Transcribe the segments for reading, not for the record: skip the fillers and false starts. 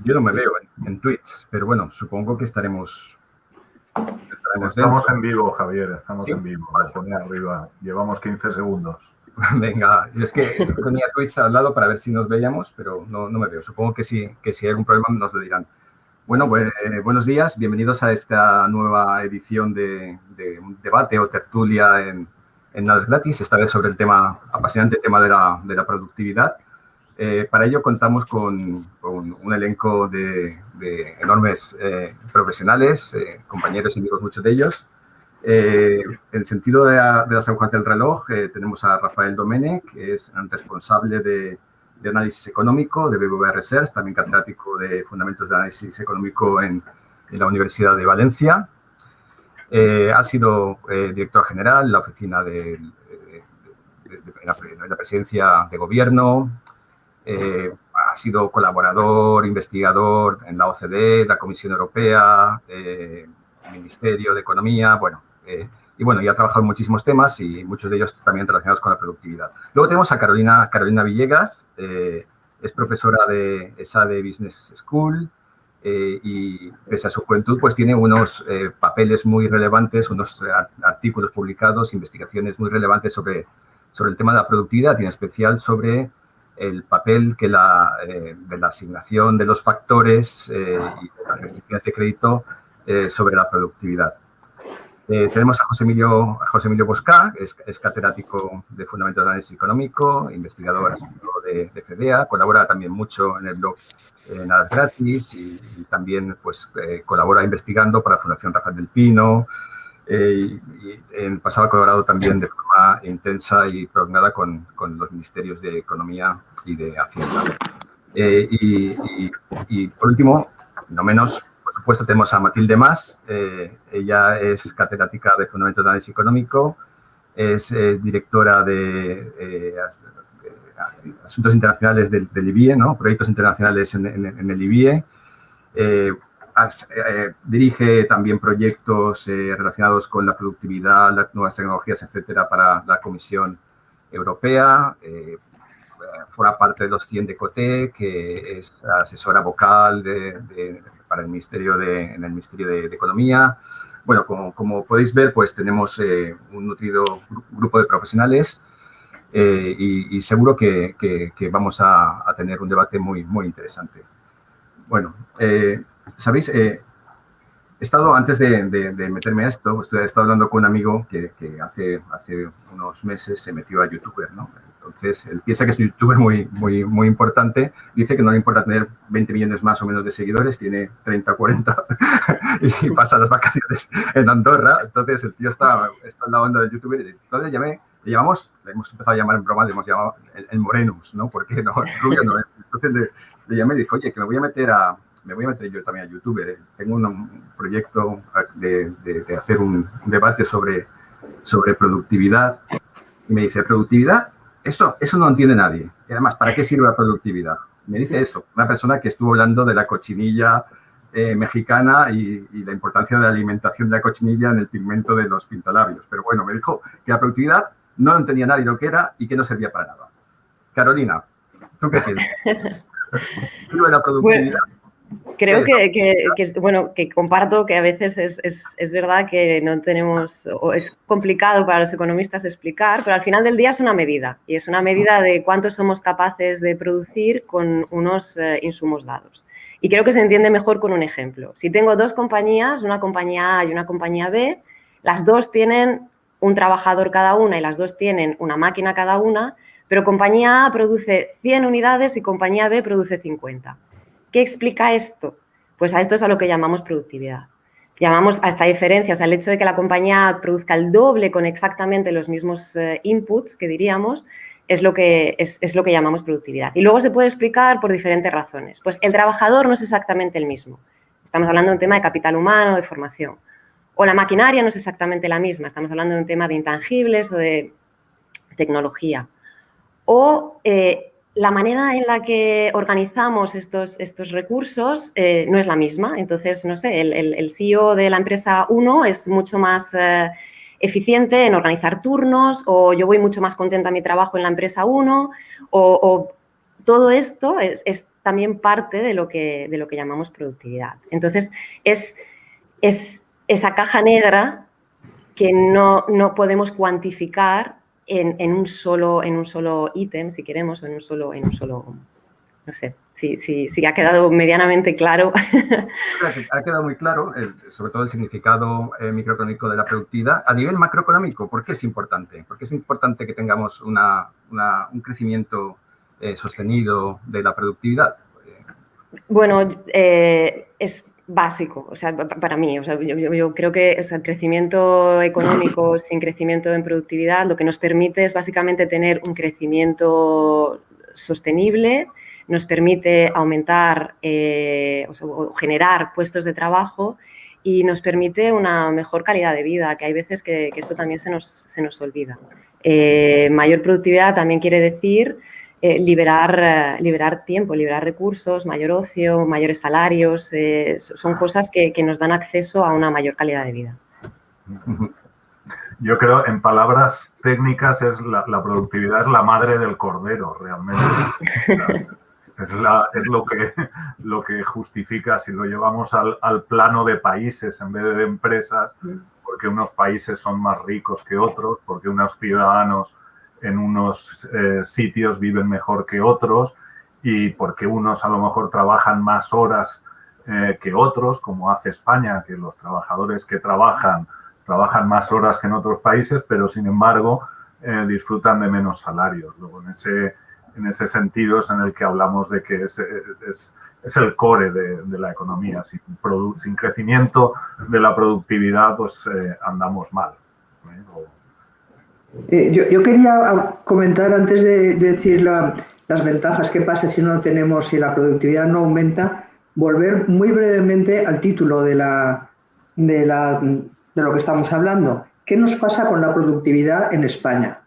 Yo no me veo en Twitch, pero bueno, supongo que estaremos Estamos en vivo, Javier, estamos ¿Sí? en vivo. Vale. Lo ponía arriba. Llevamos 15 segundos. Venga, es que tenía Twitch al lado para ver si nos veíamos, pero no me veo. Supongo que sí, que si hay algún problema nos lo dirán. Bueno, pues, buenos días, bienvenidos a esta nueva edición de un debate o tertulia en Nada es Gratis, esta vez sobre el apasionante tema de la productividad. Para ello contamos con un elenco de enormes profesionales, compañeros y amigos, muchos de ellos. En el sentido de las agujas del reloj, tenemos a Rafael Domènech, que es responsable de análisis económico de BBVA Research, también catedrático de Fundamentos de Análisis Económico en la Universidad de Valencia. Ha sido director general en la oficina de la presidencia de gobierno. Ha sido colaborador, investigador en la OCDE, la Comisión Europea, el Ministerio de Economía, y ha trabajado en muchísimos temas y muchos de ellos también relacionados con la productividad. Luego tenemos a Carolina Villegas, es profesora de ESADE Business School y pese a su juventud pues tiene unos papeles muy relevantes, unos artículos publicados, investigaciones muy relevantes sobre el tema de la productividad y en especial sobre el papel que de la asignación de los factores y de las restricciones de crédito sobre la productividad. Tenemos a José Emilio Boscá, que es catedrático de Fundamentos de Análisis Económico, investigador asociado de FEDEA, colabora también mucho en el blog Nada es Gratis y también pues, colabora investigando para la Fundación Rafael del Pino. Y en el pasado ha colaborado también de forma intensa y prolongada con los ministerios de Economía y de Hacienda. Y por último, no menos, por supuesto, tenemos a Matilde Mas. Ella es catedrática de Fundamentos de Análisis Económico, es directora de Asuntos Internacionales del IBIE, ¿no? Proyectos internacionales en el IBIE. Dirige también proyectos relacionados con la productividad, las nuevas tecnologías, etcétera, para la Comisión Europea. Forma parte de los 100 de COTE, que es asesora vocal para el Ministerio en el Ministerio de Economía. Bueno, como podéis ver, pues tenemos un nutrido grupo de profesionales y seguro que vamos a tener un debate muy, muy interesante. Bueno, ¿sabéis? He estado, antes de meterme a esto, he estado hablando con un amigo que hace unos meses se metió a YouTuber, ¿no? Entonces, él piensa que es un YouTuber muy, muy, muy importante. Dice que no le importa tener 20 millones más o menos de seguidores, tiene 30 o 40 y pasa las vacaciones en Andorra. Entonces, el tío está en la onda del YouTuber. Entonces, le hemos empezado a llamar en broma, le hemos llamado el Morenus, ¿no? Porque no, rubio no es. Entonces, le llamé y dijo, oye, que me voy a meter yo también a YouTuber. Tengo un proyecto de hacer un debate sobre productividad. Y me dice, ¿productividad? Eso no entiende nadie. Y además, ¿para qué sirve la productividad? Me dice eso, una persona que estuvo hablando de la cochinilla mexicana y la importancia de la alimentación de la cochinilla en el pigmento de los pintalabios. Pero bueno, me dijo que la productividad no entendía nadie lo que era y que no servía para nada. Carolina, ¿tú qué piensas? ¿Sirve la productividad? Creo que comparto que a veces es verdad que no tenemos, o es complicado para los economistas explicar, pero al final del día es una medida, y es una medida de cuánto somos capaces de producir con unos insumos dados. Y creo que se entiende mejor con un ejemplo. Si tengo dos compañías, una compañía A y una compañía B, las dos tienen un trabajador cada una y las dos tienen una máquina cada una, pero compañía A produce 100 unidades y compañía B produce 50. ¿Qué explica esto? Pues a esto es a lo que llamamos productividad. Llamamos a esta diferencia, o sea, el hecho de que la compañía produzca el doble con exactamente los mismos inputs, que diríamos, es lo que llamamos productividad. Y luego se puede explicar por diferentes razones. Pues el trabajador no es exactamente el mismo. Estamos hablando de un tema de capital humano, de formación. O la maquinaria no es exactamente la misma. Estamos hablando de un tema de intangibles o de tecnología. O la manera en la que organizamos estos recursos no es la misma. Entonces, no sé, el CEO de la empresa 1 es mucho más eficiente en organizar turnos, o yo voy mucho más contenta a mi trabajo en la empresa 1, o todo esto también parte de lo que llamamos productividad. Entonces, es esa caja negra que no podemos cuantificar en un solo ítem, si queremos, o en un solo, no sé, si ha quedado medianamente claro. Ha quedado muy claro, sobre todo el significado microeconómico de la productividad. A nivel macroeconómico, ¿por qué es importante? ¿Por qué es importante que tengamos un crecimiento sostenido de la productividad? Bueno, es básico, o sea, para mí. O sea, yo creo que el crecimiento económico sin crecimiento en productividad lo que nos permite es básicamente tener un crecimiento sostenible, nos permite aumentar o generar puestos de trabajo y nos permite una mejor calidad de vida, que hay veces que esto también se nos olvida. Mayor productividad también quiere decir liberar tiempo, liberar recursos, mayor ocio, mayores salarios, son cosas que nos dan acceso a una mayor calidad de vida. Yo creo, en palabras técnicas, la productividad es la madre del cordero, realmente. Es lo que justifica, si lo llevamos al plano de países en vez de empresas, porque unos países son más ricos que otros, porque unos ciudadanos en unos sitios viven mejor que otros y porque unos a lo mejor trabajan más horas que otros, como hace España, que los trabajadores que trabajan más horas que en otros países, pero sin embargo disfrutan de menos salarios. Luego, en ese sentido es en el que hablamos de que es el core de la economía. Sin crecimiento de la productividad, pues andamos mal. Yo quería comentar, antes de decir las ventajas, qué pasa si la productividad no aumenta, volver muy brevemente al título de lo que estamos hablando. ¿Qué nos pasa con la productividad en España?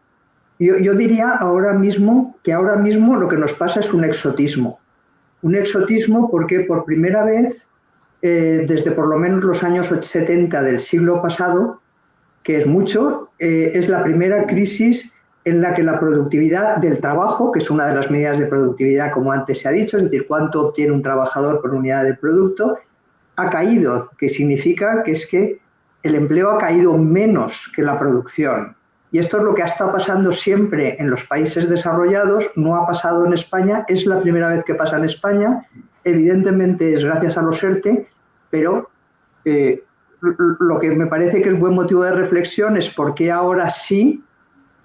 Yo diría ahora mismo lo que nos pasa es un exotismo. Un exotismo porque por primera vez, desde por lo menos los años 70 del siglo pasado, que es mucho, es la primera crisis en la que la productividad del trabajo, que es una de las medidas de productividad, como antes se ha dicho, es decir, cuánto obtiene un trabajador por unidad de producto, ha caído, que significa que es que el empleo ha caído menos que la producción. Y esto es lo que ha estado pasando siempre en los países desarrollados, no ha pasado en España, es la primera vez que pasa en España, evidentemente es gracias a los ERTE, pero lo que me parece que es buen motivo de reflexión es por qué ahora sí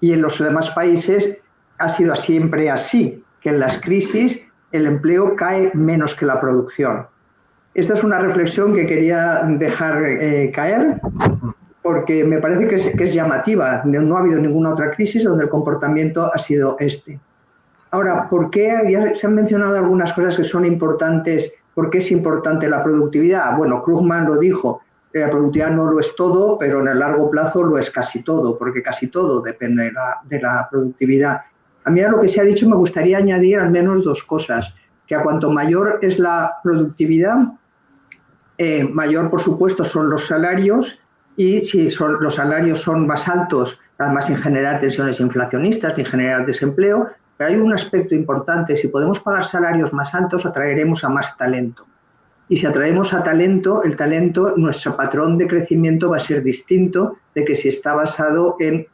y en los demás países ha sido siempre así, que en las crisis el empleo cae menos que la producción. Esta es una reflexión que quería dejar caer porque me parece que es llamativa. No ha habido ninguna otra crisis donde el comportamiento ha sido este. Ahora, ¿por qué se han mencionado algunas cosas que son importantes? ¿Por qué es importante la productividad? Bueno, Krugman lo dijo. La productividad no lo es todo, pero en el largo plazo lo es casi todo, porque casi todo depende de la productividad. A mí a lo que se ha dicho me gustaría añadir al menos dos cosas, que a cuanto mayor es la productividad, mayor por supuesto son los salarios, y si los salarios son más altos, además sin generar tensiones inflacionistas ni generar desempleo, pero hay un aspecto importante: si podemos pagar salarios más altos, atraeremos a más talento. Y si atraemos a talento, el talento, nuestro patrón de crecimiento va a ser distinto de que si está basado en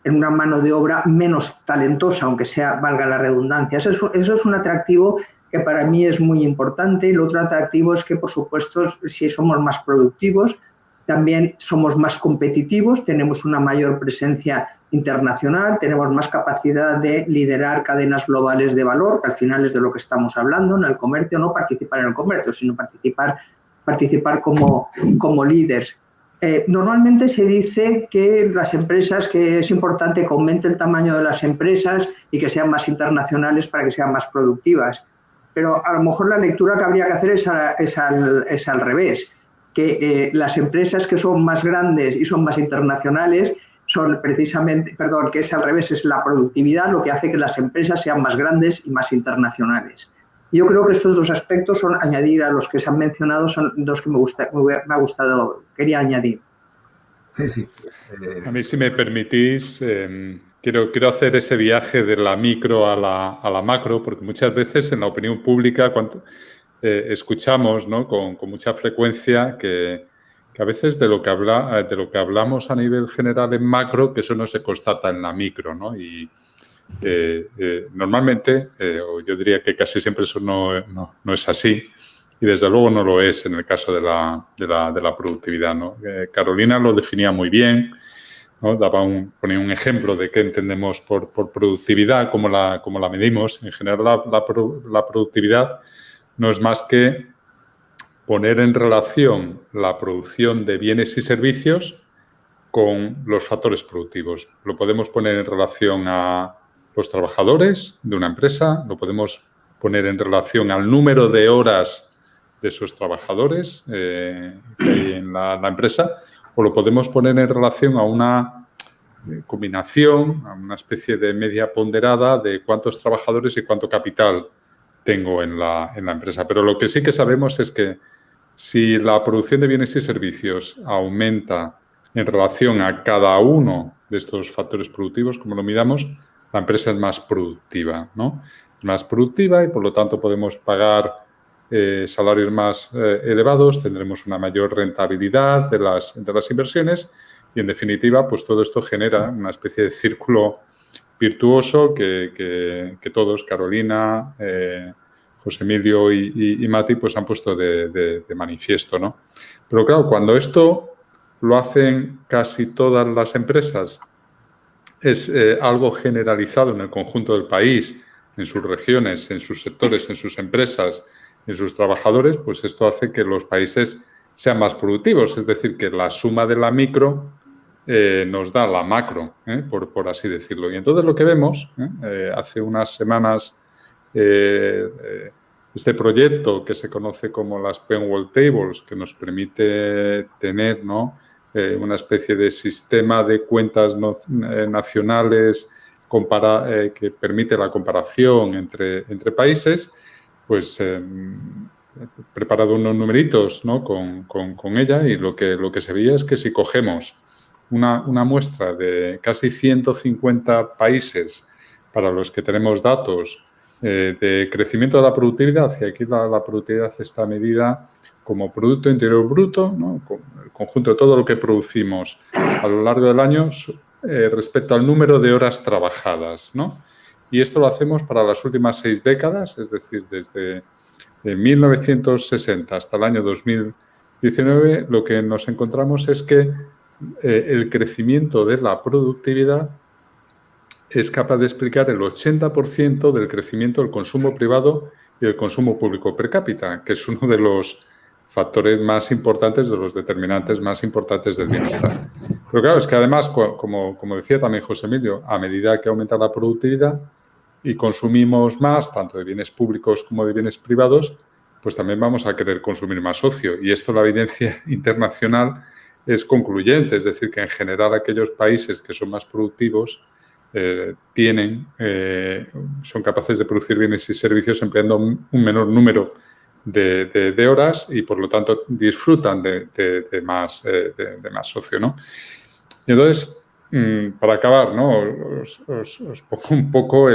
una mano de obra menos talentosa, aunque valga la redundancia. Eso es un atractivo que para mí es muy importante. El otro atractivo es que, por supuesto, si somos más productivos, también somos más competitivos, tenemos una mayor presencia internacional, tenemos más capacidad de liderar cadenas globales de valor, que al final es de lo que estamos hablando en el comercio, no participar en el comercio, sino participar como líderes. Normalmente se dice que las empresas, que es importante que aumente el tamaño de las empresas y que sean más internacionales para que sean más productivas. Pero a lo mejor la lectura que habría que hacer es al revés, que las empresas que son más grandes y son más internacionales son precisamente, que es al revés, es la productividad lo que hace que las empresas sean más grandes y más internacionales. Yo creo que estos dos aspectos son añadir a los que se han mencionado, son dos que quería añadir. Sí, sí. A mí, si me permitís, quiero hacer ese viaje de la micro a la macro, porque muchas veces en la opinión pública escuchamos, ¿no?, con mucha frecuencia que a veces de lo que hablamos a nivel general en macro, que eso no se constata en la micro, ¿no? Y normalmente, o yo diría que casi siempre eso no es así, y desde luego no lo es en el caso de la productividad, ¿no? Carolina lo definía muy bien, ¿no? Ponía un ejemplo de qué entendemos por productividad, cómo la medimos. En general, la productividad no es más que poner en relación la producción de bienes y servicios con los factores productivos. Lo podemos poner en relación a los trabajadores de una empresa, lo podemos poner en relación al número de horas de sus trabajadores que hay en la empresa, o lo podemos poner en relación a una combinación, a una especie de media ponderada de cuántos trabajadores y cuánto capital tengo en la empresa. Pero lo que sí que sabemos es que si la producción de bienes y servicios aumenta en relación a cada uno de estos factores productivos, como lo midamos, la empresa es más productiva, ¿no? Es más productiva y, por lo tanto, podemos pagar salarios más elevados, tendremos una mayor rentabilidad de las inversiones y, en definitiva, pues todo esto genera una especie de círculo virtuoso que todos, Carolina, José Emilio y Mati, pues han puesto de manifiesto, ¿no? Pero claro, cuando esto lo hacen casi todas las empresas, es algo generalizado en el conjunto del país, en sus regiones, en sus sectores, en sus empresas, en sus trabajadores, pues esto hace que los países sean más productivos. Es decir, que la suma de la micro nos da la macro, por así decirlo. Y entonces lo que vemos, hace unas semanas, este proyecto que se conoce como las Penwell Tables, que nos permite tener, ¿no?, una especie de sistema de cuentas nacionales que permite la comparación entre países, pues preparado unos numeritos, ¿no?, con ella, y lo que se veía es que si cogemos una muestra de casi 150 países para los que tenemos datos de crecimiento de la productividad, y aquí la productividad está medida como Producto Interior Bruto, ¿no?, con el conjunto de todo lo que producimos a lo largo del año respecto al número de horas trabajadas, ¿no? Y esto lo hacemos para las últimas 6 décadas, es decir, desde 1960 hasta el año 2019, lo que nos encontramos es que el crecimiento de la productividad es capaz de explicar el 80% del crecimiento del consumo privado y del consumo público per cápita, que es uno de los factores más importantes, de los determinantes más importantes del bienestar. Pero claro, es que además, como decía también José Emilio, a medida que aumenta la productividad y consumimos más, tanto de bienes públicos como de bienes privados, pues también vamos a querer consumir más ocio. Y esto, la evidencia internacional es concluyente, es decir, que en general aquellos países que son más productivos son capaces de producir bienes y servicios empleando un menor número de horas y, por lo tanto, disfrutan de más ocio, ¿no? Y entonces, para acabar, ¿no?, os pongo un poco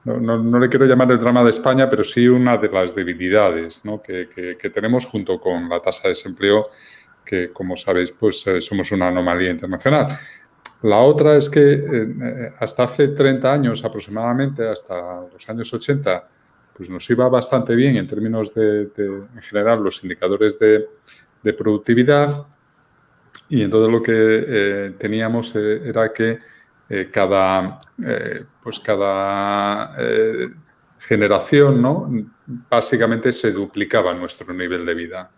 no le quiero llamar el drama de España, pero sí una de las debilidades, ¿no?, que tenemos junto con la tasa de desempleo, que, como sabéis, pues somos una anomalía internacional. La otra es que hasta hace 30 años aproximadamente, hasta los años 80, pues nos iba bastante bien en términos en general, los indicadores de productividad, y entonces lo que teníamos era que cada generación, ¿no?, básicamente se duplicaba nuestro nivel de vida.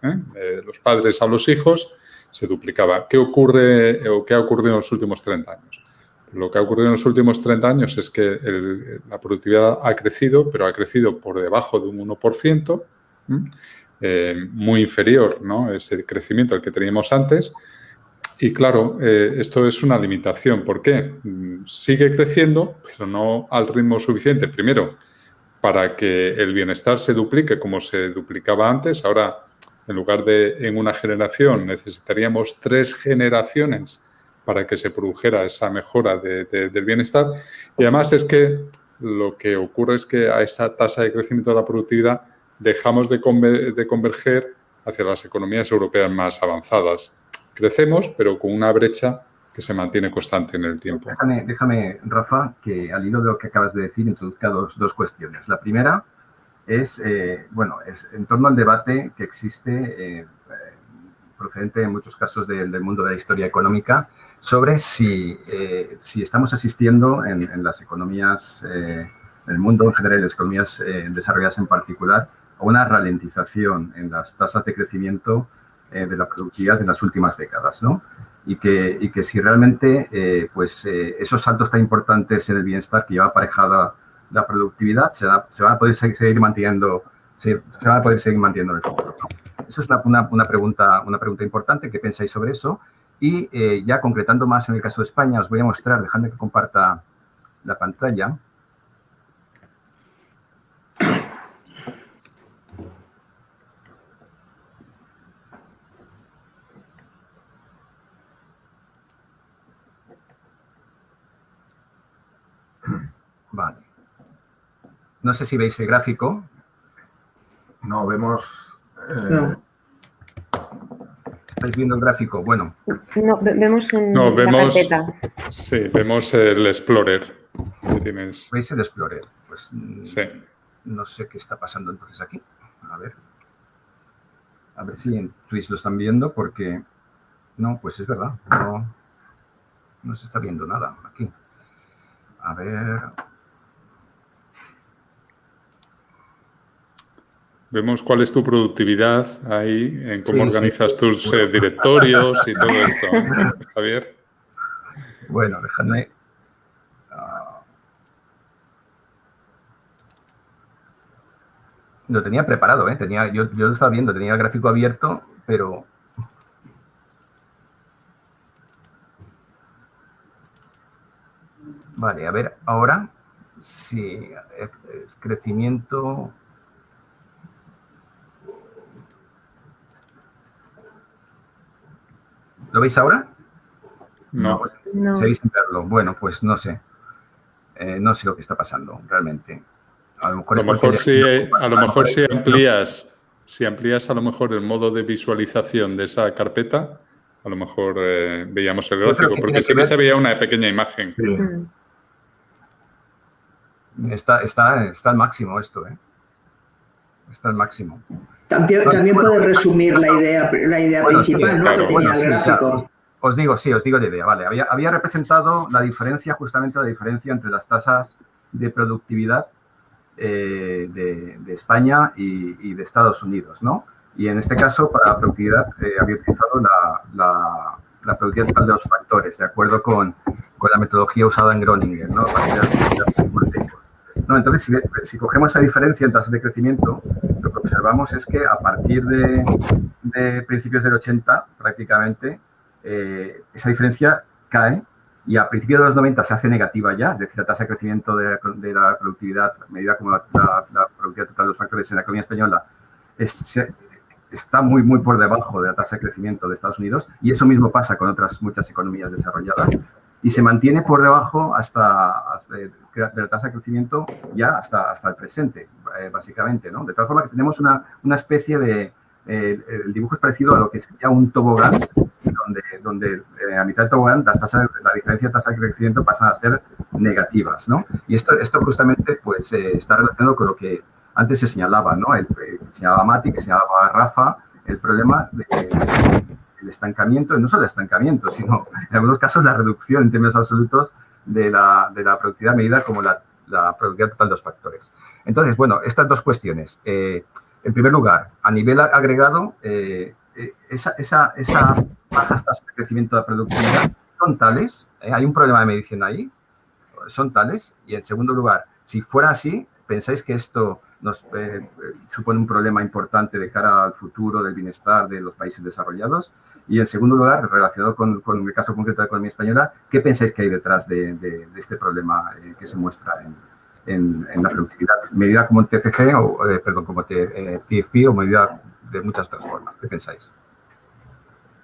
Los padres a los hijos se duplicaba. ¿Qué ocurre o qué ha ocurrido en los últimos 30 años? Lo que ha ocurrido en los últimos 30 años es que la productividad ha crecido, pero ha crecido por debajo de un 1%, muy inferior, ¿no?, ese crecimiento al que teníamos antes. Y claro, esto es una limitación. ¿Por qué? Sigue creciendo, pero no al ritmo suficiente. Primero, para que el bienestar se duplique como se duplicaba antes. Ahora, en lugar de en una generación, necesitaríamos 3 generaciones para que se produjera esa mejora del bienestar. Y además es que lo que ocurre es que a esa tasa de crecimiento de la productividad dejamos de converger hacia las economías europeas más avanzadas. Crecemos, pero con una brecha que se mantiene constante en el tiempo. Déjame, Rafa, que al hilo de lo que acabas de decir, introduzca dos cuestiones. La primera es en torno al debate que existe, procedente en muchos casos del mundo de la historia económica, sobre si estamos asistiendo en las economías, en el mundo en general, en las economías desarrolladas en particular, a una ralentización en las tasas de crecimiento de la productividad en las últimas décadas, ¿no? Y que si realmente esos saltos tan importantes en el bienestar que lleva aparejada la productividad se van a poder seguir manteniendo, se van a poder seguir manteniendo en el futuro, ¿no? Eso es una pregunta importante. ¿Qué pensáis sobre eso? Y ya concretando más en el caso de España, os voy a mostrar, dejadme que comparta la pantalla. Vale. No sé si veis el gráfico. No, vemos... No. ¿Estáis viendo el gráfico? Bueno. No, vemos No, una carpeta. Sí, vemos el Explorer. ¿Veis el Explorer? Pues sí. No sé qué está pasando entonces aquí. A ver si en Twitch lo están viendo, porque... No, pues es verdad. No se está viendo nada aquí. A ver... Vemos cuál es tu productividad ahí, en cómo organizas tus bueno. Directorios y todo esto, Javier. Bueno, déjame... Lo tenía preparado, ¿eh? Yo lo estaba viendo, tenía el gráfico abierto, pero... Vale, a ver, ahora, si es crecimiento... ¿Lo veis ahora? No. No. ¿Seguís sin verlo? Bueno, pues no sé. No sé lo que está pasando realmente. A lo mejor si amplías a lo mejor el modo de visualización de esa carpeta, a lo mejor veíamos el gráfico, porque sí que se veía una pequeña imagen. Sí. Está al máximo esto, ¿eh? Está al máximo. También puede resumir la idea principal, sí, ¿no? claro, Que tenía el gráfico. Claro. Os digo la idea, vale. Había representado la diferencia entre las tasas de productividad de España y de Estados Unidos, ¿no? Y en este caso, para la productividad, había utilizado la productividad total de los factores, de acuerdo con la metodología usada en Groningen, ¿no? Entonces, si cogemos esa diferencia en tasas de crecimiento, lo que observamos es que a partir de principios del 80, prácticamente, esa diferencia cae y a principios de los 90 se hace negativa ya, es decir, la tasa de crecimiento de la productividad, medida como la productividad total de los factores en la economía española, está muy, muy por debajo de la tasa de crecimiento de Estados Unidos, y eso mismo pasa con otras muchas economías desarrolladas, y se mantiene por debajo de la tasa de crecimiento ya hasta el presente, básicamente, ¿no? De tal forma que tenemos una especie de... el dibujo es parecido a lo que sería un tobogán, donde a mitad del tobogán la diferencia de tasa de crecimiento pasan a ser negativas, ¿no? Y esto justamente pues, está relacionado con lo que antes se señalaba, ¿no? Señalaba Mati, que señalaba Rafa, el problema del estancamiento, no solo el estancamiento, sino en algunos casos la reducción en términos absolutos de la productividad medida como la productividad total de los factores. Entonces, bueno, estas dos cuestiones. En primer lugar, a nivel agregado, esas bajas tasas de crecimiento de la productividad son tales, hay un problema de medición ahí, son tales, y en segundo lugar, si fuera así, ¿pensáis que esto nos supone un problema importante de cara al futuro del bienestar de los países desarrollados? Y en segundo lugar, relacionado con el caso concreto de la economía española, ¿qué pensáis que hay detrás de este problema que se muestra en la productividad, medida como TFG o, como TFP o medida de muchas otras formas? ¿Qué pensáis?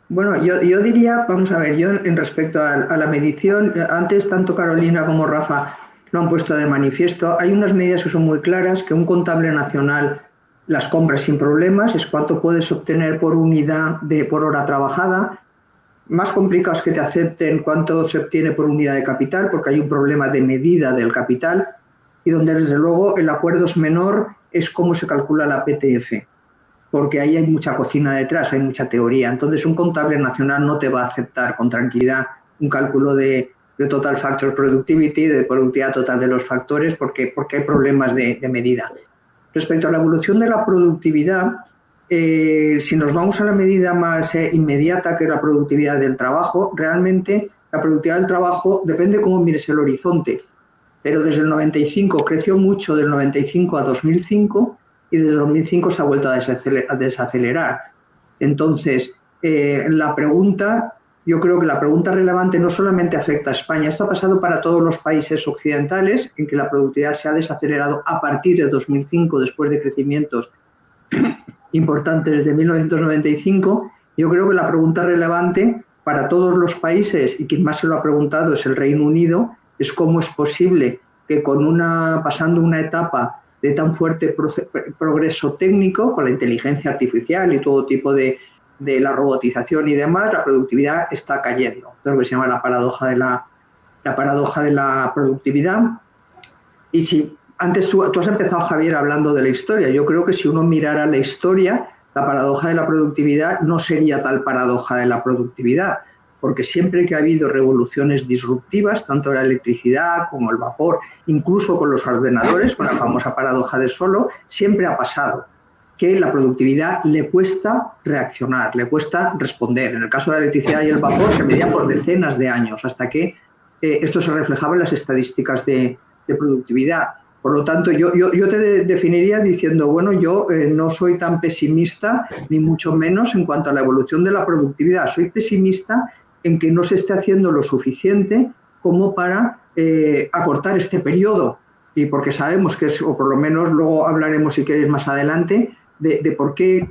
Bueno, yo diría, vamos a ver, yo en respecto a la medición, antes tanto Carolina como Rafa lo han puesto de manifiesto, hay unas medidas que son muy claras, que un contable nacional las compra sin problemas, es cuánto puedes obtener por unidad por hora trabajada. Más complicado es que te acepten cuánto se obtiene por unidad de capital, porque hay un problema de medida del capital, y donde desde luego el acuerdo es menor es cómo se calcula la PTF, porque ahí hay mucha cocina detrás, hay mucha teoría. Entonces un contable nacional no te va a aceptar con tranquilidad un cálculo de total factor productivity, de productividad total de los factores, porque hay problemas de medida. Respecto a la evolución de la productividad, si nos vamos a la medida más inmediata, que es la productividad del trabajo, realmente la productividad del trabajo depende cómo mires el horizonte, pero desde el 95 creció mucho, del 95 a 2005, y desde 2005 se ha vuelto a desacelerar. Entonces, la pregunta, yo creo que la pregunta relevante no solamente afecta a España, esto ha pasado para todos los países occidentales, en que la productividad se ha desacelerado a partir de 2005, después de crecimientos importantes desde 1995. Yo creo que la pregunta relevante para todos los países, y quien más se lo ha preguntado es el Reino Unido, es cómo es posible que pasando una etapa de tan fuerte progreso técnico, con la inteligencia artificial y todo tipo de la robotización y demás, la productividad está cayendo. Esto es lo que se llama la paradoja de la productividad. Y si antes tú has empezado, Javier, hablando de la historia, yo creo que si uno mirara la historia, la paradoja de la productividad no sería tal paradoja de la productividad, porque siempre que ha habido revoluciones disruptivas, tanto la electricidad como el vapor, incluso con los ordenadores, con la famosa paradoja de Solow, siempre ha pasado que la productividad le cuesta reaccionar, le cuesta responder. En el caso de la electricidad y el vapor se medía por decenas de años, hasta que esto se reflejaba en las estadísticas de productividad. Por lo tanto, yo te definiría diciendo, bueno, yo no soy tan pesimista, ni mucho menos en cuanto a la evolución de la productividad. Soy pesimista en que no se esté haciendo lo suficiente como para acortar este periodo, y porque sabemos que es, o por lo menos luego hablaremos si queréis más adelante, de por qué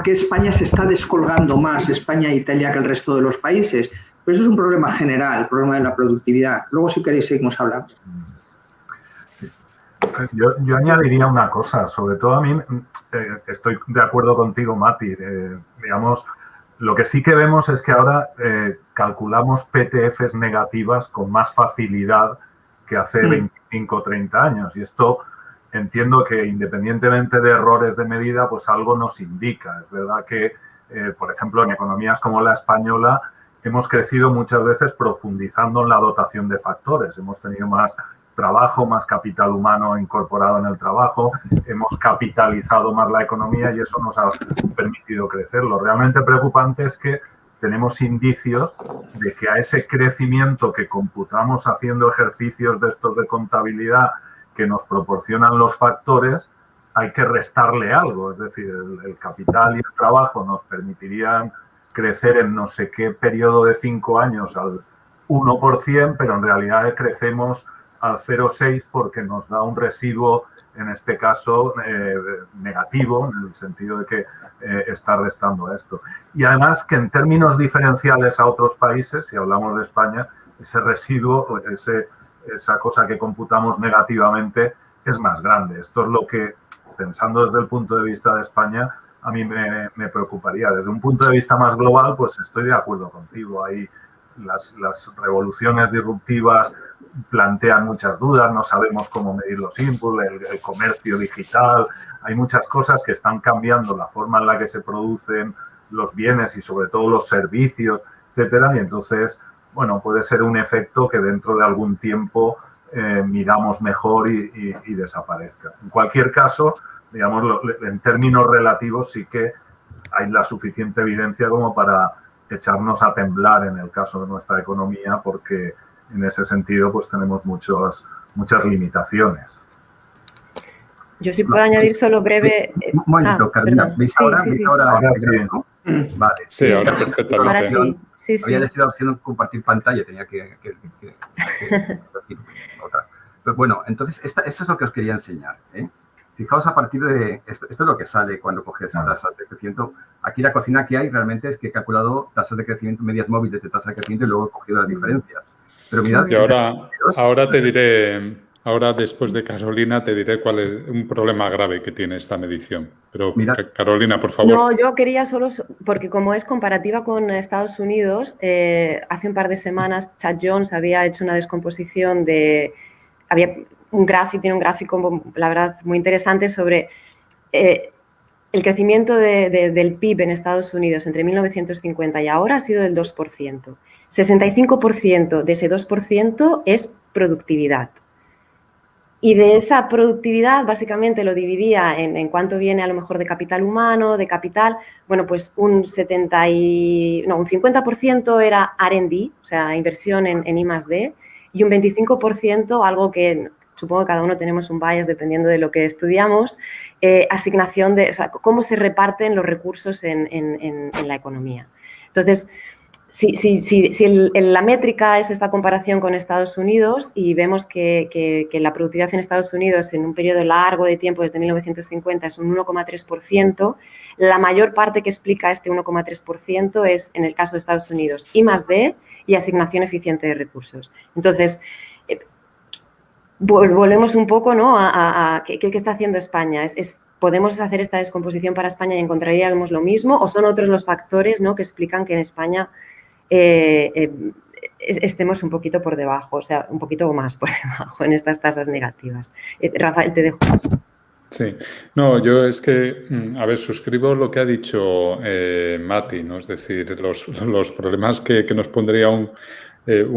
España se está descolgando más, España e Italia, que el resto de los países. Pues eso es un problema general, el problema de la productividad. Luego, si queréis, seguimos hablando. Yo añadiría una cosa, sobre todo a mí, estoy de acuerdo contigo, Mati, digamos, lo que sí que vemos es que ahora calculamos PTFs negativas con más facilidad que hace 25 o 30 años, y esto entiendo que independientemente de errores de medida, pues algo nos indica. Es verdad que, por ejemplo, en economías como la española, hemos crecido muchas veces profundizando en la dotación de factores. Hemos tenido más trabajo, más capital humano incorporado en el trabajo, hemos capitalizado más la economía y eso nos ha permitido crecer. Lo realmente preocupante es que tenemos indicios de que a ese crecimiento que computamos haciendo ejercicios de estos de contabilidad que nos proporcionan los factores, hay que restarle algo. Es decir, el capital y el trabajo nos permitirían crecer en no sé qué periodo de 5 años al 1%, pero en realidad crecemos al 0,6 porque nos da un residuo, en este caso, negativo, en el sentido de que está restando a esto. Y además que en términos diferenciales a otros países, si hablamos de España, ese residuo, esa cosa que computamos negativamente es más grande. Esto es lo que, pensando desde el punto de vista de España, a mí me preocuparía. Desde un punto de vista más global, pues estoy de acuerdo contigo. Hay las revoluciones disruptivas plantean muchas dudas, no sabemos cómo medir los inputs, el comercio digital, hay muchas cosas que están cambiando la forma en la que se producen los bienes y sobre todo los servicios, etcétera, y entonces, bueno, puede ser un efecto que dentro de algún tiempo miramos mejor y desaparezca. En cualquier caso, digamos, en términos relativos sí que hay la suficiente evidencia como para echarnos a temblar en el caso de nuestra economía, porque en ese sentido pues tenemos muchas limitaciones. Yo sí puedo añadir solo breve... Un momento, Carolina. ¿Veis ahora? Sí. Ahora sí. ¿No? Vale. Sí, ahora perfectamente. Ahora sí. Había elegido la opción de compartir pantalla, tenía que otra. Pues bueno, entonces, esto es lo que os quería enseñar, ¿eh? fijaos a partir de, esto es lo que sale cuando coges tasas de crecimiento. Aquí la cocina que hay realmente es que he calculado tasas de crecimiento, medias móviles de tasa de crecimiento y luego he cogido las diferencias. Pero mirad, y ahora te diré, ahora después de Carolina te diré cuál es un problema grave que tiene esta medición. Pero mirad, Carolina, por favor. No, yo quería solo, porque como es comparativa con Estados Unidos, hace un par de semanas Chad Jones había hecho una descomposición tiene un gráfico, la verdad, muy interesante sobre el crecimiento del PIB en Estados Unidos entre 1950 y ahora ha sido del 2%. 65% de ese 2% es productividad. Y de esa productividad, básicamente, lo dividía en cuánto viene a lo mejor de capital humano, de capital, bueno, pues un 50% era R&D, o sea, inversión en I+D, y un 25%, algo que supongo que cada uno tenemos un bias dependiendo de lo que estudiamos, asignación o sea, cómo se reparten los recursos en la economía. Entonces, si la métrica es esta comparación con Estados Unidos y vemos que la productividad en Estados Unidos en un periodo largo de tiempo, desde 1950, es un 1,3%, la mayor parte que explica este 1,3% es, en el caso de Estados Unidos, I+D y asignación eficiente de recursos. Entonces, volvemos un poco, ¿no?, a ¿qué está haciendo España? ¿Podemos hacer esta descomposición para España y encontraríamos lo mismo? ¿O son otros los factores, ¿no?, que explican que en España estemos un poquito por debajo, o sea, un poquito más por debajo en estas tasas negativas? Rafael, te dejo. Sí, no, yo es que, a ver, suscribo lo que ha dicho Mati, ¿no? Es decir, los problemas que nos pondría un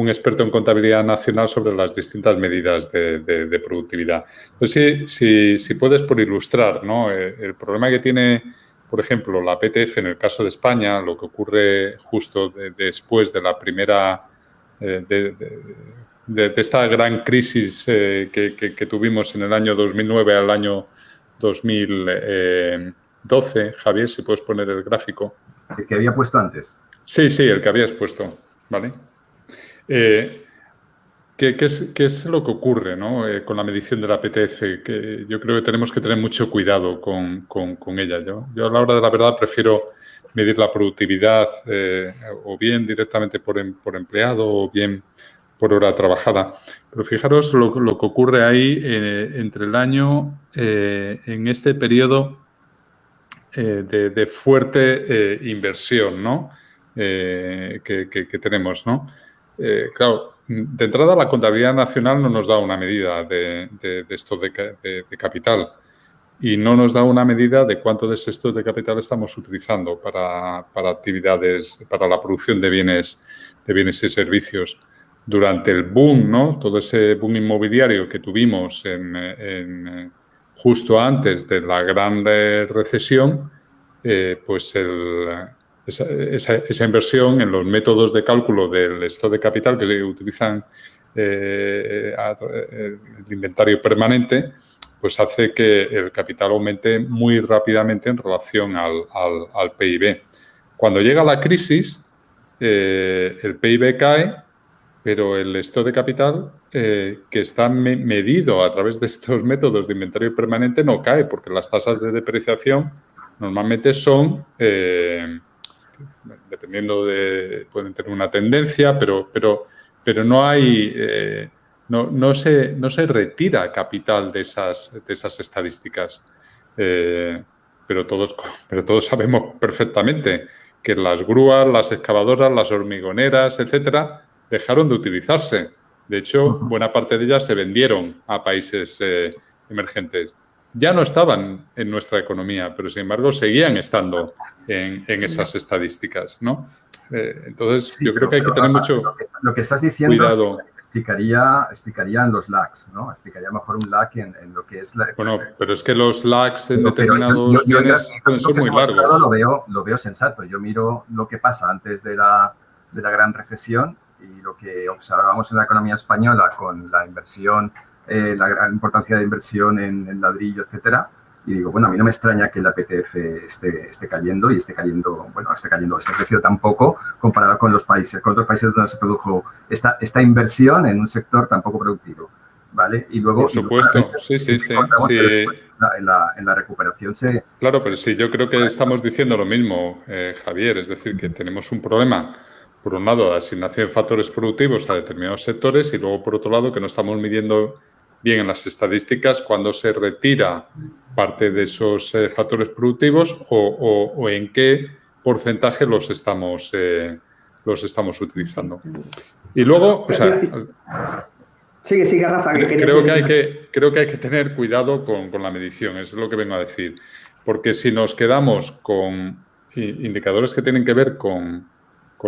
experto en contabilidad nacional sobre las distintas medidas de productividad. Pues si puedes, por ilustrar, ¿no? El problema que tiene, por ejemplo, la PTF en el caso de España, lo que ocurre justo después de la primera, de esta gran crisis que tuvimos en el año 2009 al año 2012, Javier, si puedes poner el gráfico. El que había puesto antes. Sí, el que habías puesto, ¿vale? ¿Qué es lo que ocurre, ¿no?, con la medición de la PTF? Que yo creo que tenemos que tener mucho cuidado con ella. Yo a la hora de la verdad prefiero medir la productividad o bien directamente por empleado o bien por hora trabajada. Pero fijaros lo que ocurre ahí entre el año, en este periodo de fuerte inversión, ¿no?, que tenemos, ¿no? Claro, de entrada la contabilidad nacional no nos da una medida de esto de capital y no nos da una medida de cuánto de estos de capital estamos utilizando para actividades, para la producción de bienes y servicios. Durante el boom, ¿no?, todo ese boom inmobiliario que tuvimos justo antes de la gran recesión, pues esa inversión en los métodos de cálculo del stock de capital que se utilizan el inventario permanente, pues hace que el capital aumente muy rápidamente en relación al PIB. Cuando llega la crisis, el PIB cae, pero el stock de capital que está medido a través de estos métodos de inventario permanente no cae, porque las tasas de depreciación normalmente son, dependiendo pueden tener una tendencia, pero no hay, no se retira capital de esas estadísticas. Pero todos sabemos perfectamente que las grúas, las excavadoras, las hormigoneras, etcétera, dejaron de utilizarse. De hecho, buena parte de ellas se vendieron a países emergentes. Ya no estaban en nuestra economía, pero sin embargo seguían estando en esas estadísticas, ¿no? Entonces, sí, yo creo que hay que tener mucho lo que estás diciendo cuidado. Explicaría en los lags, ¿no? Explicaría mejor un lag en lo que es la... Bueno, pero es que los lags en determinados bienes pueden ser muy largos. Lo veo sensato. Yo miro lo que pasa antes de la gran recesión y lo que observamos en la economía española con la inversión, la gran importancia de inversión en ladrillo, etcétera, y digo, bueno, a mí no me extraña que la PTF esté cayendo y esté creciendo tan poco comparado con otros países donde se produjo esta inversión en un sector tan poco productivo. ¿vale? Y luego... Por supuesto, sí. En la recuperación se... Claro, pero sí, yo creo que estamos diciendo lo mismo, Javier, es decir, que tenemos un problema, por un lado, de asignación de factores productivos a determinados sectores y luego, por otro lado, que no estamos midiendo bien en las estadísticas cuando se retira parte de esos factores productivos o en qué porcentaje los estamos utilizando. Y luego, o sea... Sigue, Rafa. Creo que hay que tener cuidado con la medición, eso es lo que vengo a decir. Porque si nos quedamos con indicadores que tienen que ver con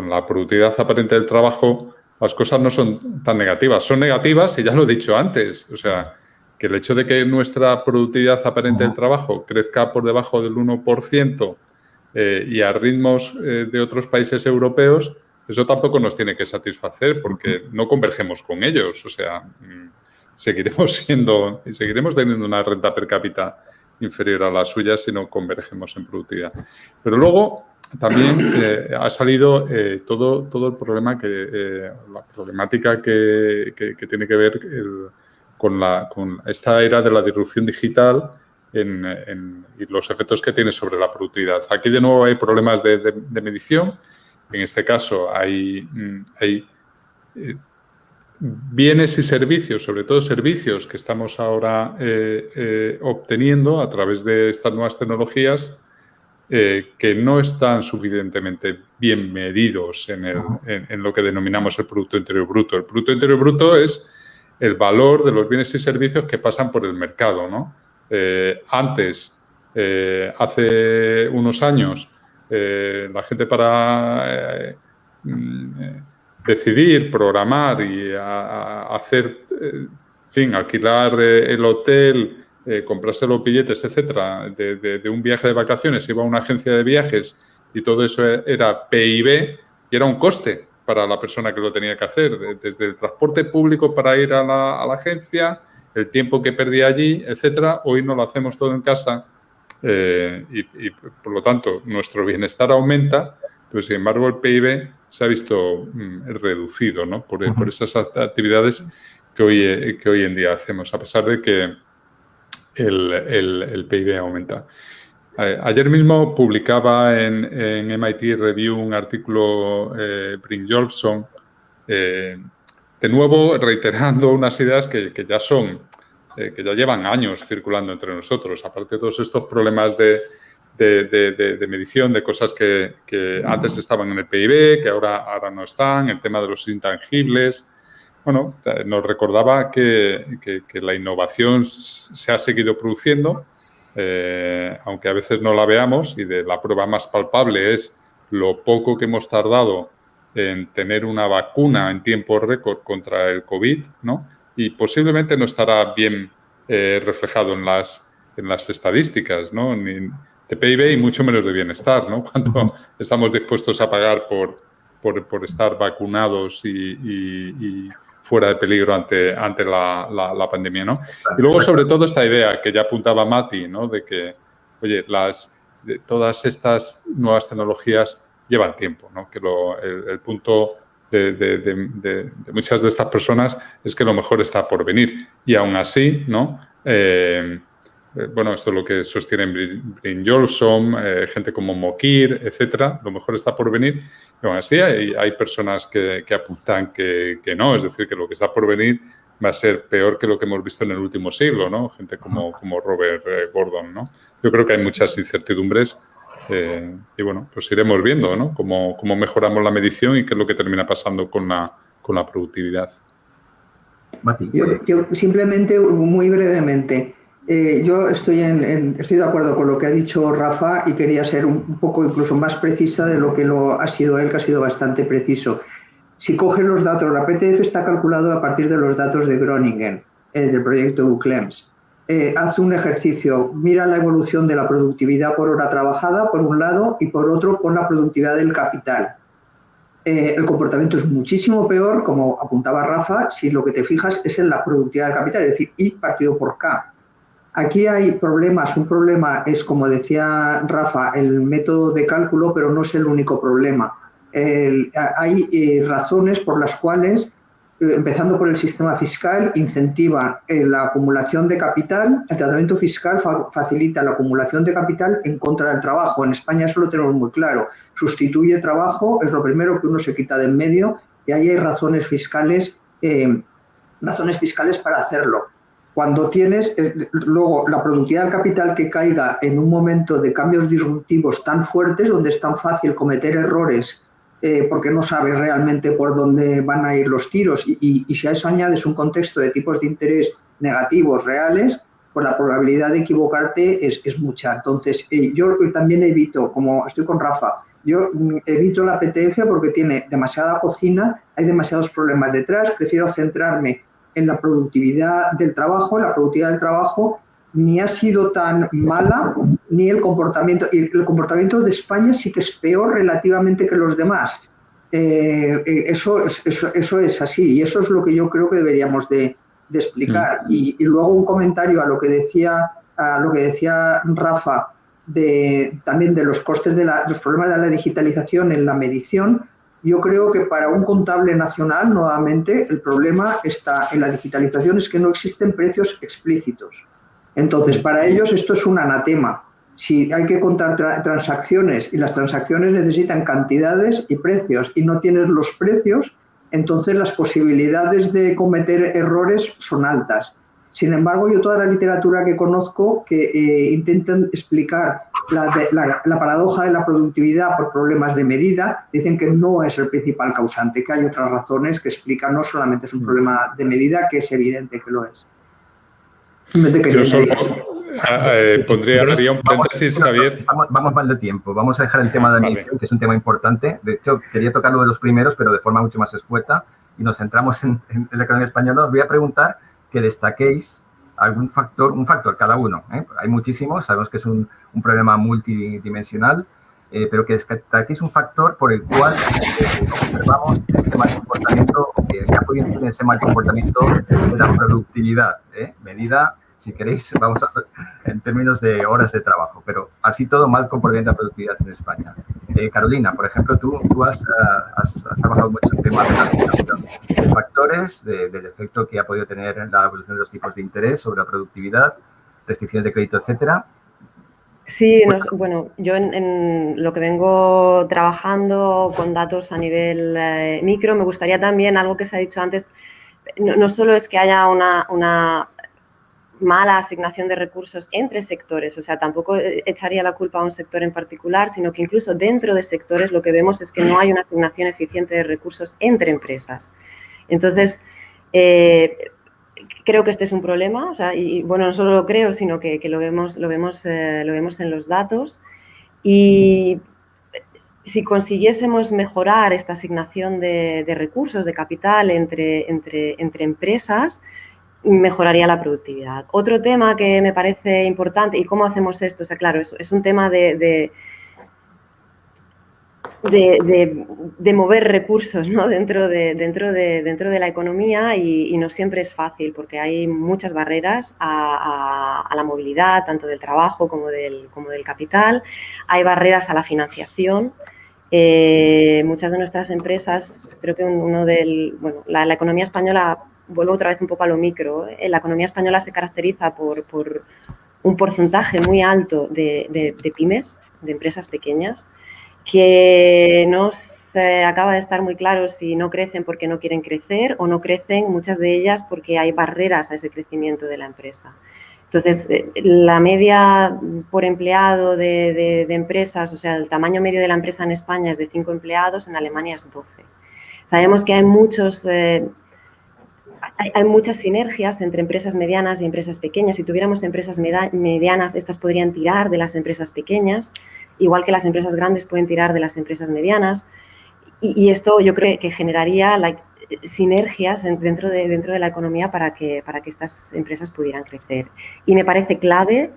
la productividad aparente del trabajo, las cosas no son tan negativas. Son negativas, y ya lo he dicho antes, o sea, que el hecho de que nuestra productividad aparente del trabajo crezca por debajo del 1% y a ritmos de otros países europeos, eso tampoco nos tiene que satisfacer porque no convergemos con ellos. O sea, seguiremos teniendo una renta per cápita inferior a la suya si no convergemos en productividad. Pero luego también ha salido todo el problema la problemática que tiene que ver con esta era de la disrupción digital y los efectos que tiene sobre la productividad. Aquí de nuevo hay problemas de medición. En este caso hay bienes y servicios, sobre todo servicios que estamos ahora obteniendo a través de estas nuevas tecnologías que no están suficientemente bien medidos en lo que denominamos el Producto Interior Bruto. El Producto Interior Bruto es el valor de los bienes y servicios que pasan por el mercado, ¿no? Antes, hace unos años, la gente para decidir, programar y hacer, en fin, alquilar el hotel, comprarse los billetes, etcétera, de un viaje de vacaciones, iba a una agencia de viajes y todo eso era PIB y era un coste para la persona que lo tenía que hacer, desde el transporte público para ir a la agencia, el tiempo que perdía allí, etcétera. Hoy no lo hacemos todo en casa. Y por lo tanto nuestro bienestar aumenta, pero sin embargo el PIB se ha visto reducido, ¿no? por esas actividades que hoy en día hacemos, a pesar de que el PIB aumenta. Ayer mismo publicaba en MIT Review un artículo Brynjolfsson, de nuevo reiterando unas ideas que ya que ya llevan años circulando entre nosotros, aparte de todos estos problemas de medición, de cosas que antes estaban en el PIB, que ahora no están, el tema de los intangibles. Bueno, nos recordaba que la innovación se ha seguido produciendo, aunque a veces no la veamos, y la prueba más palpable es lo poco que hemos tardado en tener una vacuna en tiempo récord contra el COVID, ¿no? Y posiblemente no estará bien reflejado en las estadísticas, ¿no? Ni de PIB y mucho menos de bienestar, ¿no? Cuánto estamos dispuestos a pagar por estar vacunados y fuera de peligro ante la pandemia, ¿no? Y luego, sobre todo, esta idea que ya apuntaba Mati, ¿no? De que, oye, todas estas nuevas tecnologías llevan tiempo, ¿no? Que el punto de muchas de estas personas es que lo mejor está por venir. Y aún así, ¿no? Bueno, esto es lo que sostienen Brynjolfsson, gente como Mokir, etcétera. Lo mejor está por venir. Y aún así hay personas que apuntan que no. Es decir, que lo que está por venir va a ser peor que lo que hemos visto en el último siglo, ¿no? Gente como Robert Gordon, ¿no? Yo creo que hay muchas incertidumbres. Y bueno, pues iremos viendo, ¿no? Cómo mejoramos la medición y qué es lo que termina pasando con la productividad. Mati. Yo simplemente, muy brevemente, yo estoy de acuerdo con lo que ha dicho Rafa y quería ser un poco incluso más precisa de lo que ha sido él, que ha sido bastante preciso. Si cogen los datos, la PTF está calculado a partir de los datos de Groningen, del proyecto UCLEMS. Hace un ejercicio, mira la evolución de la productividad por hora trabajada, por un lado, y por otro, por la productividad del capital. El comportamiento es muchísimo peor, como apuntaba Rafa, si lo que te fijas es en la productividad del capital, es decir, I partido por K. Aquí hay problemas. Un problema es, como decía Rafa, el método de cálculo, pero no es el único problema. Hay razones por las cuales empezando por el sistema fiscal, incentiva la acumulación de capital. El tratamiento fiscal facilita la acumulación de capital en contra del trabajo. En España eso lo tenemos muy claro. Sustituye trabajo, es lo primero que uno se quita de en medio, y ahí hay razones fiscales para hacerlo. Cuando tienes luego la productividad del capital que caiga en un momento de cambios disruptivos tan fuertes, donde es tan fácil cometer errores porque no sabes realmente por dónde van a ir los tiros, y si a eso añades un contexto de tipos de interés negativos reales, pues la probabilidad de equivocarte es mucha. Entonces, yo también evito, como estoy con Rafa, yo evito la PTF porque tiene demasiada cocina, hay demasiados problemas detrás, prefiero centrarme en la productividad del trabajo. La productividad del trabajo ni ha sido tan mala, ni el comportamiento de España sí que es peor relativamente que los demás. Eso es así, y eso es lo que yo creo que deberíamos de explicar. Y luego un comentario a lo que decía Rafa, también de los costes de los problemas de la digitalización en la medición. Yo creo que para un contable nacional, nuevamente, el problema está en la digitalización, es que no existen precios explícitos. Entonces, para ellos esto es un anatema. Si hay que contar transacciones y las transacciones necesitan cantidades y precios y no tienes los precios, entonces las posibilidades de cometer errores son altas. Sin embargo, yo toda la literatura que conozco que intentan explicar la paradoja de la productividad por problemas de medida, dicen que no es el principal causante, que hay otras razones que explican, no solamente es un problema de medida, que es evidente que lo es. Yo solo haría un paréntesis, Javier. Vamos mal de tiempo. Vamos a dejar el tema de la medición, que es un tema importante. De hecho, quería tocar lo de los primeros, pero de forma mucho más escueta, y nos centramos en la economía española. Os voy a preguntar que destaquéis un factor cada uno. Hay muchísimos, sabemos que es un problema multidimensional, pero que destaquéis un factor por el cual observamos este mal comportamiento, que ha podido tener ese mal comportamiento de la productividad, medida, si queréis, en términos de horas de trabajo, pero así todo mal comportamiento de la productividad en España. Carolina, por ejemplo, tú has trabajado mucho en temas de la asignación de factores, del efecto que ha podido tener la evolución de los tipos de interés sobre la productividad, restricciones de crédito, etcétera. Sí, bueno, yo en lo que vengo trabajando con datos a nivel micro, me gustaría también, algo que se ha dicho antes, no solo es que haya una mala asignación de recursos entre sectores, o sea, tampoco echaría la culpa a un sector en particular, sino que incluso dentro de sectores lo que vemos es que no hay una asignación eficiente de recursos entre empresas. Entonces, creo que este es un problema, o sea, y bueno, no solo lo creo, sino que lo vemos en los datos, y si consiguiésemos mejorar esta asignación de recursos, de capital entre empresas, mejoraría la productividad. Otro tema que me parece importante, ¿y cómo hacemos esto? O sea, claro, es un tema de mover recursos, ¿no? dentro de la economía, y no siempre es fácil porque hay muchas barreras a la movilidad, tanto del trabajo como del capital. Hay barreras a la financiación. Muchas de nuestras empresas, creo que la economía española, vuelvo otra vez un poco a lo micro, la economía española se caracteriza por un porcentaje muy alto de pymes, de empresas pequeñas, que no se acaba de estar muy claro si no crecen porque no quieren crecer o no crecen, muchas de ellas, porque hay barreras a ese crecimiento de la empresa. Entonces, la media por empleado de empresas, o sea, el tamaño medio de la empresa en España es de 5 empleados, en Alemania es 12. Sabemos que hay muchas sinergias entre empresas medianas y empresas pequeñas. Si tuviéramos empresas medianas, estas podrían tirar de las empresas pequeñas, igual que las empresas grandes pueden tirar de las empresas medianas. Y esto yo creo que generaría sinergias dentro de la economía para que estas empresas pudieran crecer. Y me parece clave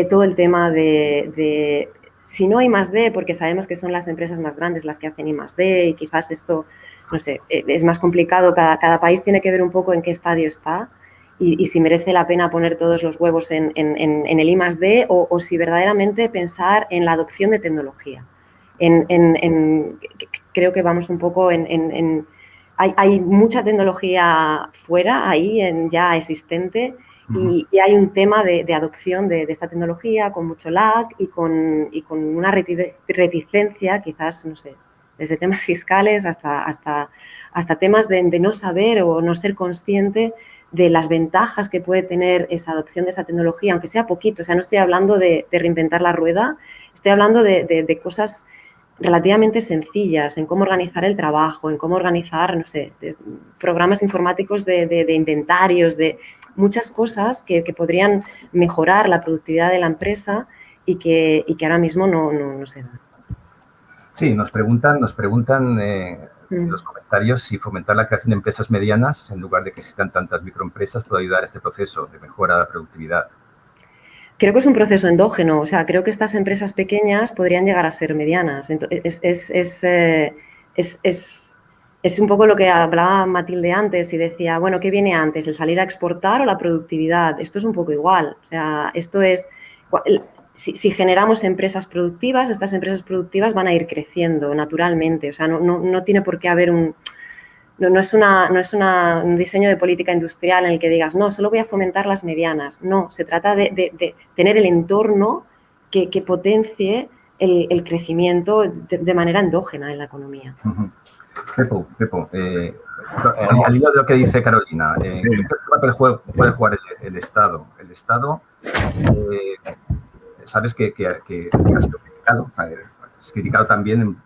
todo el tema de si no I+D, porque sabemos que son las empresas más grandes las que hacen I+D, y quizás esto, no sé, es más complicado. Cada país tiene que ver un poco en qué estadio está y si merece la pena poner todos los huevos en el I+D o si verdaderamente pensar en la adopción de tecnología. Creo que vamos un poco hay mucha tecnología fuera, ahí ya existente, y hay un tema de adopción de esta tecnología con mucho lag y con una reticencia, quizás, no sé, desde temas fiscales hasta temas de no saber o no ser consciente de las ventajas que puede tener esa adopción de esa tecnología, aunque sea poquito. O sea, no estoy hablando de reinventar la rueda, estoy hablando de cosas relativamente sencillas en cómo organizar el trabajo, en cómo organizar, no sé, programas informáticos de inventarios, de muchas cosas que podrían mejorar la productividad de la empresa y que ahora mismo no se dan. Sí, nos preguntan en los comentarios si fomentar la creación de empresas medianas en lugar de que existan tantas microempresas puede ayudar a este proceso de mejora de la productividad. Creo que es un proceso endógeno, o sea, creo que estas empresas pequeñas podrían llegar a ser medianas. Es un poco lo que hablaba Matilde antes y decía, bueno, ¿qué viene antes, el salir a exportar o la productividad? Esto es un poco igual, o sea, esto es, si generamos empresas productivas, estas empresas productivas van a ir creciendo naturalmente, o sea, no tiene por qué haber no es un diseño de política industrial en el que digas, no, solo voy a fomentar las medianas. No, se trata de tener el entorno que potencie el crecimiento de manera endógena en la economía. Pepo, al hilo de lo que dice Carolina, ¿qué papel puede jugar el Estado? El Estado, sabes que ha sido criticado también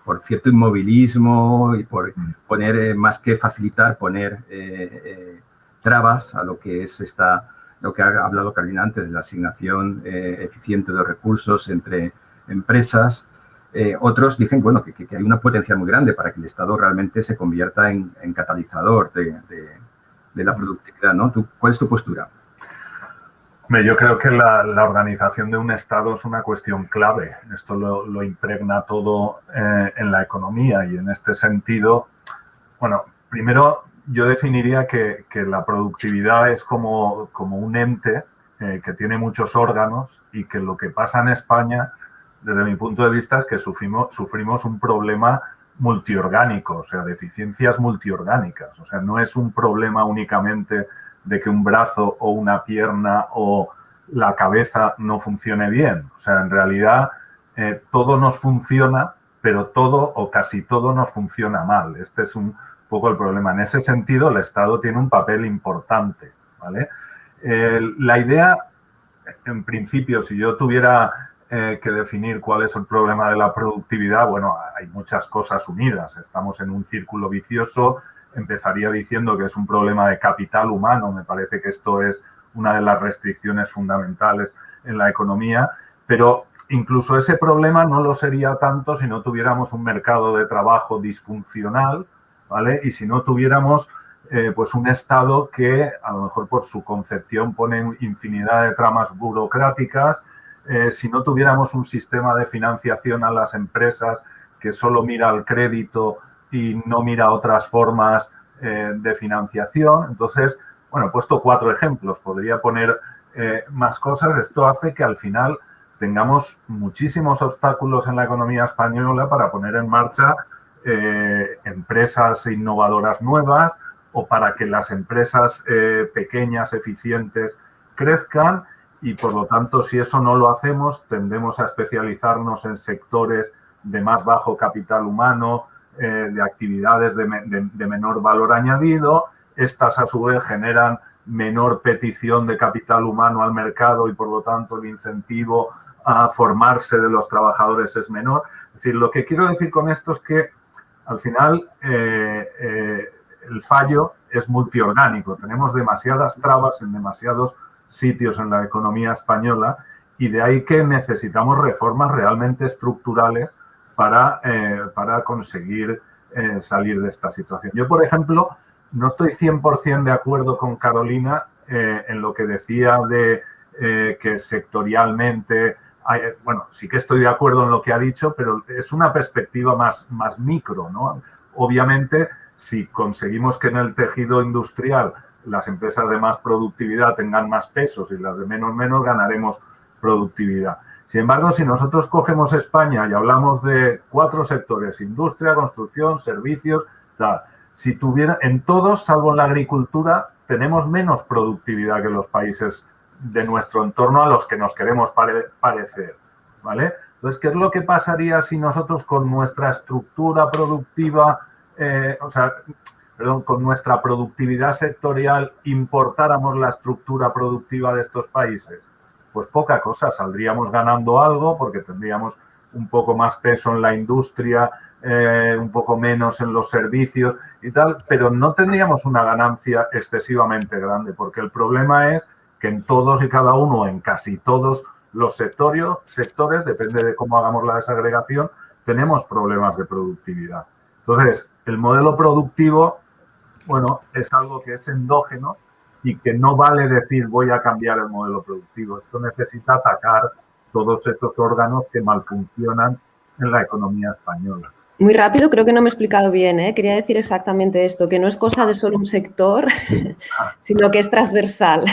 por cierto inmovilismo y por poner, más que facilitar, poner trabas a lo que es lo que ha hablado Carolina antes, de la asignación eficiente de los recursos entre empresas. Otros dicen, bueno, que hay una potencia muy grande para que el Estado realmente se convierta en catalizador de la productividad, ¿no? ¿Cuál es tu postura? Yo creo que la organización de un Estado es una cuestión clave. Esto lo impregna todo en la economía y en este sentido, bueno, primero yo definiría que la productividad es como un ente que tiene muchos órganos y que lo que pasa en España, desde mi punto de vista, es que sufrimos un problema multiorgánico, o sea, deficiencias multiorgánicas. O sea, no es un problema únicamente de que un brazo o una pierna o la cabeza no funcione bien. O sea, en realidad todo nos funciona, pero todo o casi todo nos funciona mal. Este es un poco el problema. En ese sentido, el Estado tiene un papel importante, ¿vale? La idea, en principio, si yo tuviera que definir cuál es el problema de la productividad, bueno, hay muchas cosas unidas. Estamos en un círculo vicioso. Empezaría diciendo que es un problema de capital humano. Me parece que esto es una de las restricciones fundamentales en la economía, pero incluso ese problema no lo sería tanto si no tuviéramos un mercado de trabajo disfuncional, ¿vale? Y si no tuviéramos pues un Estado que a lo mejor por su concepción pone infinidad de tramas burocráticas, si no tuviéramos un sistema de financiación a las empresas que solo mira al crédito y no mira otras formas de financiación. Entonces, bueno, he puesto 4 ejemplos, podría poner más cosas. Esto hace que al final tengamos muchísimos obstáculos en la economía española para poner en marcha empresas innovadoras nuevas o para que las empresas pequeñas, eficientes, crezcan y, por lo tanto, si eso no lo hacemos, tendemos a especializarnos en sectores de más bajo capital humano, de actividades de menor valor añadido. Estas, a su vez, generan menor petición de capital humano al mercado y, por lo tanto, el incentivo a formarse de los trabajadores es menor. Es decir, lo que quiero decir con esto es que, al final, el fallo es multiorgánico. Tenemos demasiadas trabas en demasiados sitios en la economía española y de ahí que necesitamos reformas realmente estructurales para conseguir salir de esta situación. Yo, por ejemplo, no estoy 100% de acuerdo con Carolina en lo que decía de que sectorialmente, bueno, sí que estoy de acuerdo en lo que ha dicho, pero es una perspectiva más micro, ¿no? Obviamente, si conseguimos que en el tejido industrial las empresas de más productividad tengan más pesos y las de menos, ganaremos productividad. Sin embargo, si nosotros cogemos España y hablamos de 4 sectores, industria, construcción, servicios, tal, si tuviera, en todos, salvo en la agricultura, tenemos menos productividad que los países de nuestro entorno a los que nos queremos parecer, ¿vale? Entonces, ¿qué es lo que pasaría si nosotros con nuestra estructura productiva, con nuestra productividad sectorial importáramos la estructura productiva de estos países? Pues poca cosa, saldríamos ganando algo porque tendríamos un poco más peso en la industria, un poco menos en los servicios y tal, pero no tendríamos una ganancia excesivamente grande, porque el problema es que en todos y cada uno, en casi todos los sectores, depende de cómo hagamos la desagregación, tenemos problemas de productividad. Entonces, el modelo productivo, bueno, es algo que es endógeno y que no vale decir voy a cambiar el modelo productivo. Esto necesita atacar todos esos órganos que malfuncionan en la economía española. Muy rápido, creo que no me he explicado bien, ¿eh? Quería decir exactamente esto, que no es cosa de solo un sector, sino que es transversal.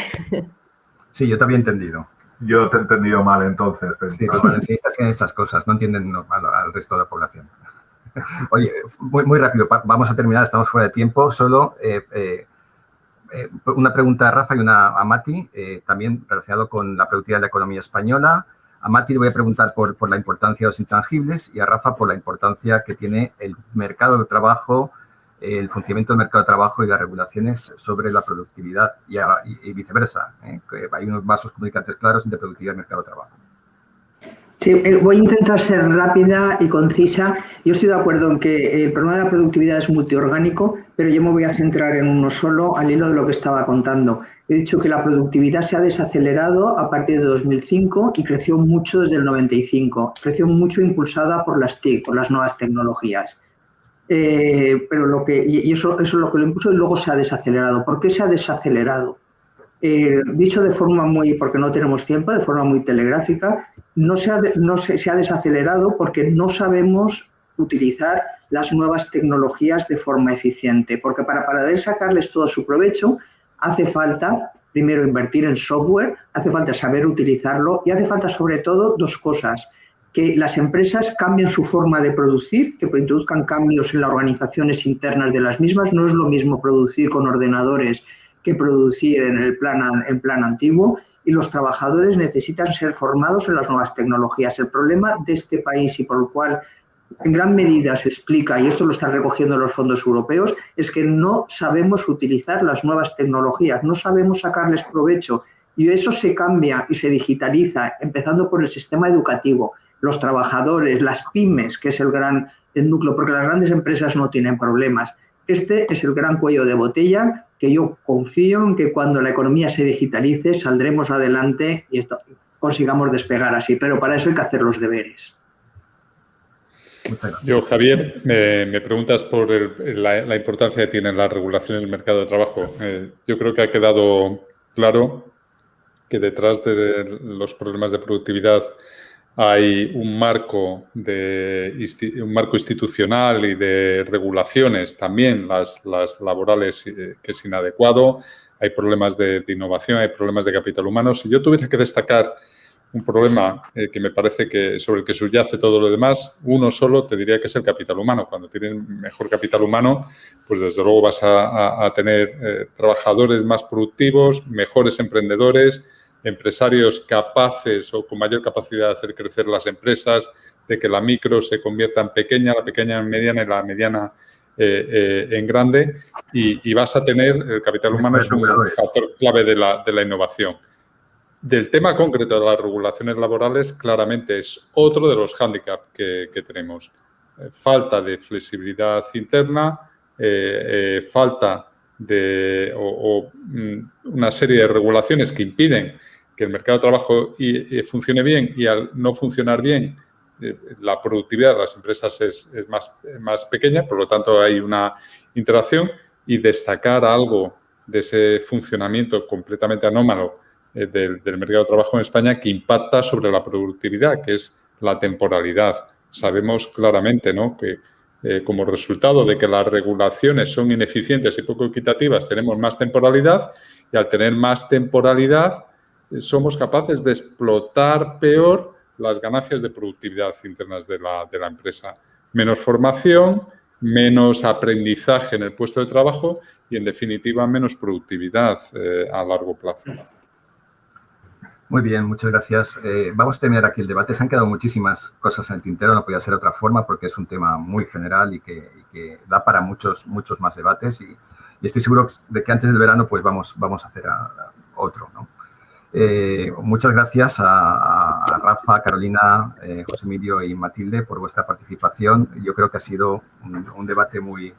Sí, yo te había entendido. Yo te he entendido mal entonces. Pero sí, los valencianistas tienen estas cosas, no entienden al resto de la población. Oye, muy rápido, vamos a terminar, estamos fuera de tiempo. Solo una pregunta a Rafa y una a Mati, también relacionado con la productividad de la economía española. A Mati le voy a preguntar por la importancia de los intangibles y a Rafa por la importancia que tiene el mercado de trabajo, el funcionamiento del mercado de trabajo y las regulaciones sobre la productividad y viceversa. Que hay unos vasos comunicantes claros entre productividad y mercado de trabajo. Sí, voy a intentar ser rápida y concisa. Yo estoy de acuerdo en que el problema de la productividad es multiorgánico, pero yo me voy a centrar en uno solo al hilo de lo que estaba contando. He dicho que la productividad se ha desacelerado a partir de 2005 y creció mucho desde el 95. Creció mucho impulsada por las TIC, por las nuevas tecnologías. Pero eso es lo que lo impuso y luego se ha desacelerado. ¿Por qué se ha desacelerado? Dicho de forma porque no tenemos tiempo, de forma muy telegráfica, se ha desacelerado porque no sabemos utilizar las nuevas tecnologías de forma eficiente, porque para poder sacarles todo su provecho hace falta, primero, invertir en software, hace falta saber utilizarlo y hace falta, sobre todo, dos cosas: que las empresas cambien su forma de producir, que introduzcan cambios en las organizaciones internas de las mismas. No es lo mismo producir con ordenadores que producir en plan antiguo, y los trabajadores necesitan ser formados en las nuevas tecnologías. El problema de este país, y por lo cual en gran medida se explica, y esto lo están recogiendo los fondos europeos, es que no sabemos utilizar las nuevas tecnologías, no sabemos sacarles provecho, y eso se cambia y se digitaliza, empezando por el sistema educativo, los trabajadores, las pymes, que es el núcleo, porque las grandes empresas no tienen problemas. Este es el gran cuello de botella, que yo confío en que cuando la economía se digitalice saldremos adelante y consigamos despegar así, pero para eso hay que hacer los deberes. Yo, Javier, me preguntas por la importancia que tienen las regulaciones del mercado de trabajo. Yo creo que ha quedado claro que detrás de los problemas de productividad hay un marco institucional y de regulaciones, también las laborales, que es inadecuado. Hay problemas de innovación, hay problemas de capital humano. Si yo tuviera que destacar un problema que me parece que sobre el que subyace todo lo demás, uno solo te diría que es el capital humano. Cuando tienes mejor capital humano, pues desde luego vas a tener trabajadores más productivos, mejores emprendedores, empresarios capaces o con mayor capacidad de hacer crecer las empresas, de que la micro se convierta en pequeña, la pequeña en mediana y la mediana en grande, y vas a tener, el capital humano es un factor clave de la innovación. Del tema concreto de las regulaciones laborales, claramente es otro de los hándicaps que tenemos. Falta de flexibilidad interna, falta de una serie de regulaciones que impiden que el mercado de trabajo funcione bien, y al no funcionar bien, la productividad de las empresas es más pequeña, por lo tanto hay una interacción, y destacar algo de ese funcionamiento completamente anómalo del mercado de trabajo en España que impacta sobre la productividad, que es la temporalidad. Sabemos claramente, ¿no?, que como resultado de que las regulaciones son ineficientes y poco equitativas, tenemos más temporalidad, y al tener más temporalidad somos capaces de explotar peor las ganancias de productividad internas de la empresa. Menos formación, menos aprendizaje en el puesto de trabajo y, en definitiva, menos productividad a largo plazo. Muy bien, muchas gracias. Vamos a terminar aquí el debate. Se han quedado muchísimas cosas en el tintero, no podía ser de otra forma porque es un tema muy general y que da para muchos más debates y estoy seguro de que antes del verano pues vamos a hacer otro, ¿no? Muchas gracias a Rafa, Carolina, José Emilio y Matilde por vuestra participación. Yo creo que ha sido un debate muy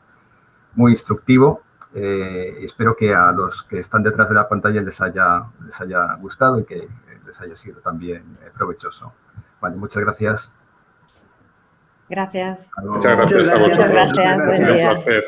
instructivo. Espero que a los que están detrás de la pantalla les haya gustado y que les haya sido también provechoso. Vale, muchas gracias. Gracias. Muchas gracias a vosotros. Muchas gracias. Ha sido un placer.